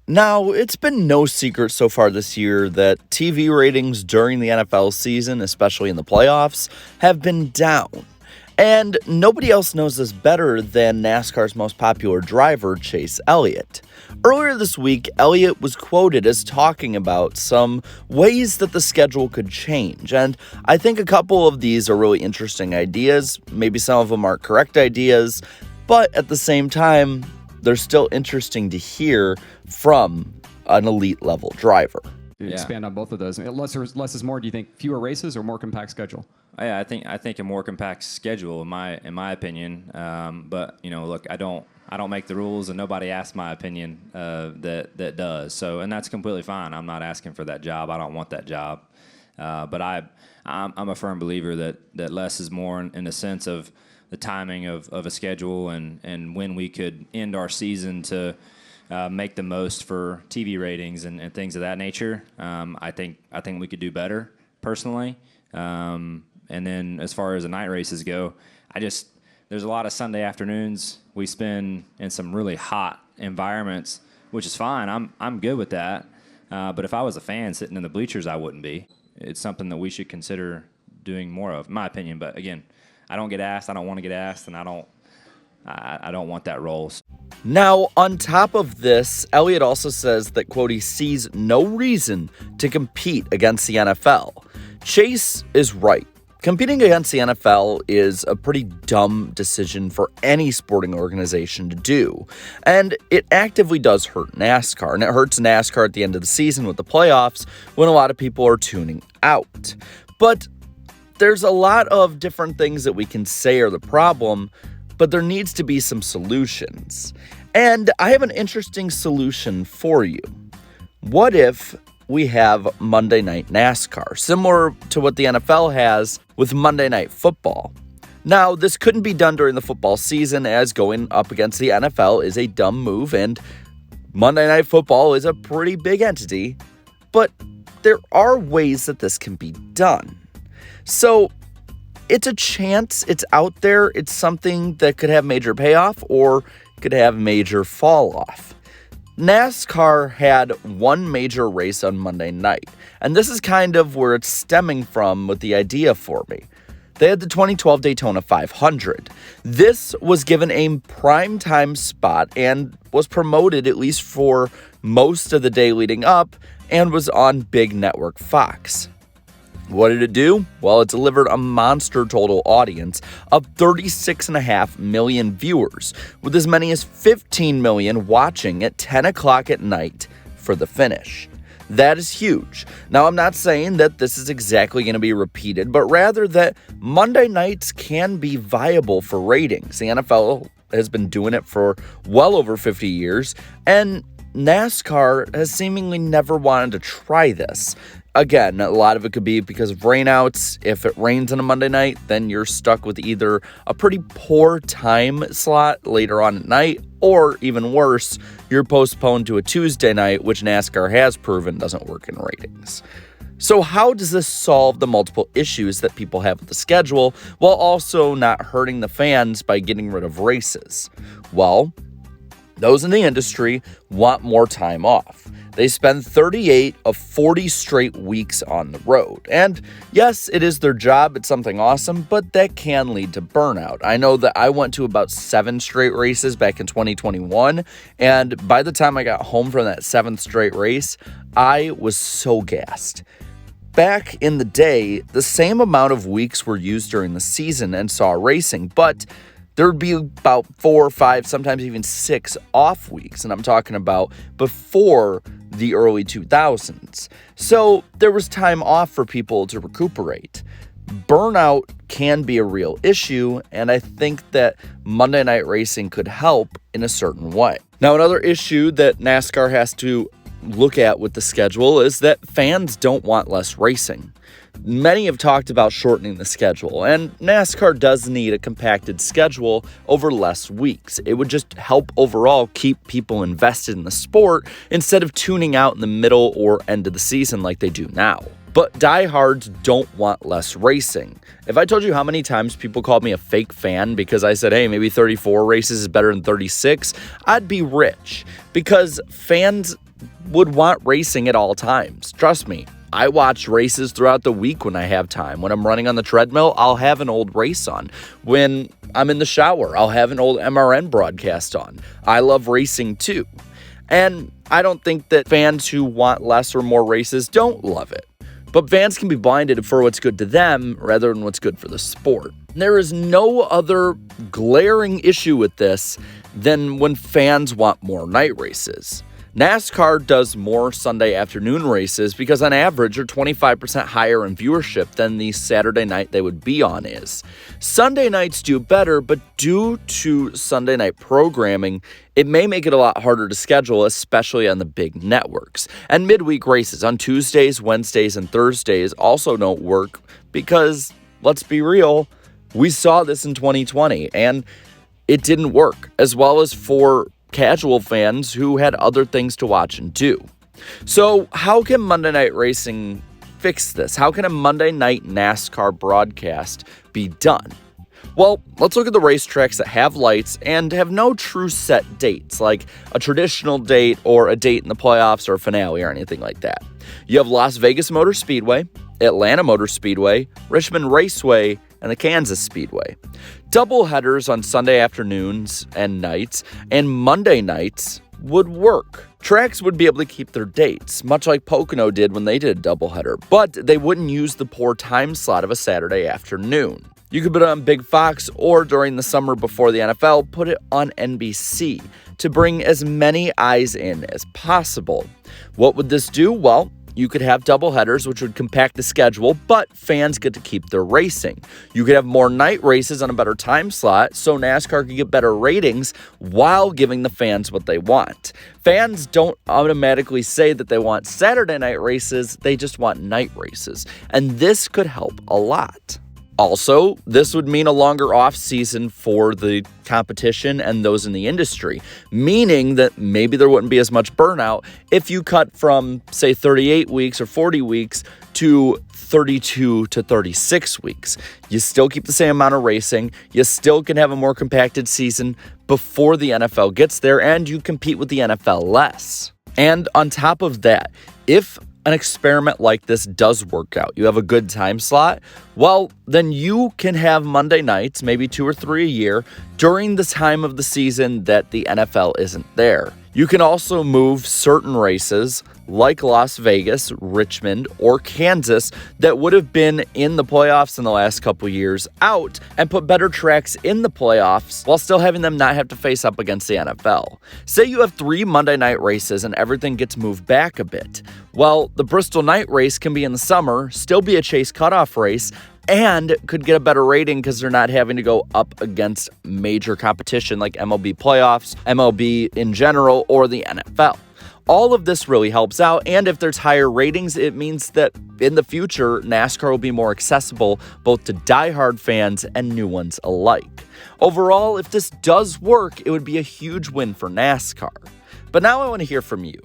Now, it's been no secret so far this year that TV ratings during the NFL season, especially in the playoffs, have been down. And nobody else knows this better than NASCAR's most popular driver, Chase Elliott. Earlier this week, Elliott was quoted as talking about some ways that the schedule could change, and I think a couple of these are really interesting ideas. Maybe some of them aren't correct ideas, but at the same time, they're still interesting to hear from an elite level driver. Expand on both of those. Less is more. Do you think fewer races or more compact schedule? Yeah, I think a more compact schedule in my opinion. But look, I don't make the rules, and nobody asks my opinion that does. So, and that's completely fine. I'm not asking for that job. I don't want that job. But I'm a firm believer that less is more in the sense of the timing of a schedule and when we could end our season to make the most for TV ratings and things of that nature. I think we could do better personally. And then as far as the night races go, there's a lot of Sunday afternoons we spend in some really hot environments, which is fine. I'm good with that. But if I was a fan sitting in the bleachers, I wouldn't be. It's something that we should consider doing more of, in my opinion. But again, I don't get asked. I don't want to get asked, and I don't want that role. Now, on top of this, Elliott also says that, quote, he sees no reason to compete against the NFL. Chase is right. Competing against the NFL is a pretty dumb decision for any sporting organization to do, and it actively does hurt NASCAR, and it hurts NASCAR at the end of the season with the playoffs when a lot of people are tuning out. But there's a lot of different things that we can say are the problem, but there needs to be some solutions. And I have an interesting solution for you. What if we have Monday Night NASCAR, similar to what the NFL has with Monday Night Football? Now, this couldn't be done during the football season, as going up against the NFL is a dumb move, and Monday Night Football is a pretty big entity, but there are ways that this can be done. So, it's a chance, it's out there, it's something that could have major payoff or could have major fall off. NASCAR had one major race on Monday night, and this is kind of where it's stemming from with the idea for me. They had the 2012 Daytona 500. This was given a primetime spot and was promoted at least for most of the day leading up and was on big network Fox. What did it do? Well, it delivered a monster total audience of 36.5 million viewers, with as many as 15 million watching at 10 o'clock at night for the finish. That is huge. Now, I'm not saying that this is exactly going to be repeated, but rather that Monday nights can be viable for ratings. The NFL has been doing it for well over 50 years, and NASCAR has seemingly never wanted to try this. Again, a lot of it could be because of rainouts. If it rains on a Monday night, then you're stuck with either a pretty poor time slot later on at night, or even worse, you're postponed to a Tuesday night, which NASCAR has proven doesn't work in ratings. So how does this solve the multiple issues that people have with the schedule, while also not hurting the fans by getting rid of races? Well, those in the industry want more time off. They spend 38 of 40 straight weeks on the road. And yes, it is their job, it's something awesome, but that can lead to burnout. I know that I went to about 7 straight races back in 2021, and by the time I got home from that 7th straight race, I was so gassed. Back in the day, the same amount of weeks were used during the season and saw racing, but there would be about 4 or 5, sometimes even 6 off weeks, and I'm talking about before the early 2000s. So there was time off for people to recuperate. Burnout can be a real issue, and I think that Monday night racing could help in a certain way. Now, another issue that NASCAR has to look at with the schedule is that fans don't want less racing. Many have talked about shortening the schedule, and NASCAR does need a compacted schedule over less weeks. It would just help overall keep people invested in the sport instead of tuning out in the middle or end of the season like they do now. But diehards don't want less racing. If I told you how many times people called me a fake fan because I said, hey, maybe 34 races is better than 36, I'd be rich. Because fans would want racing at all times. Trust me, I watch races throughout the week when I have time. When I'm running on the treadmill, I'll have an old race on. When I'm in the shower, I'll have an old MRN broadcast on. I love racing too. And I don't think that fans who want less or more races don't love it. But fans can be blinded for what's good to them rather than what's good for the sport. There is no other glaring issue with this than when fans want more night races. NASCAR does more Sunday afternoon races because on average are 25% higher in viewership than the Saturday night they would be on is. Sunday nights do better, but due to Sunday night programming, it may make it a lot harder to schedule, especially on the big networks. And midweek races on Tuesdays, Wednesdays, and Thursdays also don't work because, let's be real, we saw this in 2020 and it didn't work, as well as for casual fans who had other things to watch and do. So how can Monday Night Racing fix this? How can a Monday night NASCAR broadcast be done? Well, let's look at the racetracks that have lights and have no true set dates, like a traditional date or a date in the playoffs or finale or anything like that. You have Las Vegas Motor Speedway, Atlanta Motor Speedway, Richmond Raceway, and the Kansas Speedway. Doubleheaders on Sunday afternoons and nights and Monday nights would work. Tracks would be able to keep their dates, much like Pocono did when they did a doubleheader, but they wouldn't use the poor time slot of a Saturday afternoon. You could put it on Big Fox or during the summer before the NFL, put it on NBC to bring as many eyes in as possible. What would this do? Well, you could have doubleheaders, which would compact the schedule, but fans get to keep their racing. You could have more night races on a better time slot, so NASCAR could get better ratings while giving the fans what they want. Fans don't automatically say that they want Saturday night races, they just want night races, and this could help a lot. Also, this would mean a longer off-season for the competition and those in the industry, meaning that maybe there wouldn't be as much burnout if you cut from, say, 38 weeks or 40 weeks to 32 to 36 weeks. You still keep the same amount of racing, you still can have a more compacted season before the NFL gets there, and you compete with the NFL less. And on top of that, if an experiment like this does work out, you have a good time slot, well, then you can have Monday nights, maybe 2 or 3 a year, during the time of the season that the NFL isn't there. You can also move certain races like Las Vegas, Richmond, or Kansas that would have been in the playoffs in the last couple years out and put better tracks in the playoffs while still having them not have to face up against the NFL. Say you have 3 Monday night races and everything gets moved back a bit. Well, the Bristol night race can be in the summer, still be a Chase cutoff race, and could get a better rating because they're not having to go up against major competition like MLB playoffs, MLB in general, or the NFL. All of this really helps out, and if there's higher ratings, it means that in the future, NASCAR will be more accessible both to diehard fans and new ones alike. Overall, if this does work, it would be a huge win for NASCAR. But now I want to hear from you.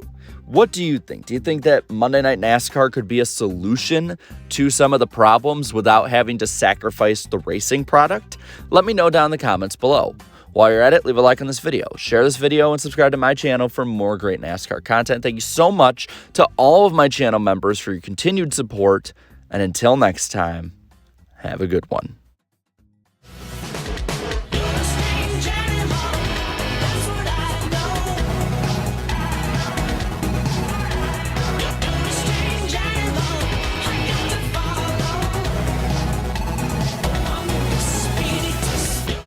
What do you think? Do you think that Monday Night NASCAR could be a solution to some of the problems without having to sacrifice the racing product? Let me know down in the comments below. While you're at it, leave a like on this video, share this video, and subscribe to my channel for more great NASCAR content. Thank you so much to all of my channel members for your continued support, and until next time, have a good one.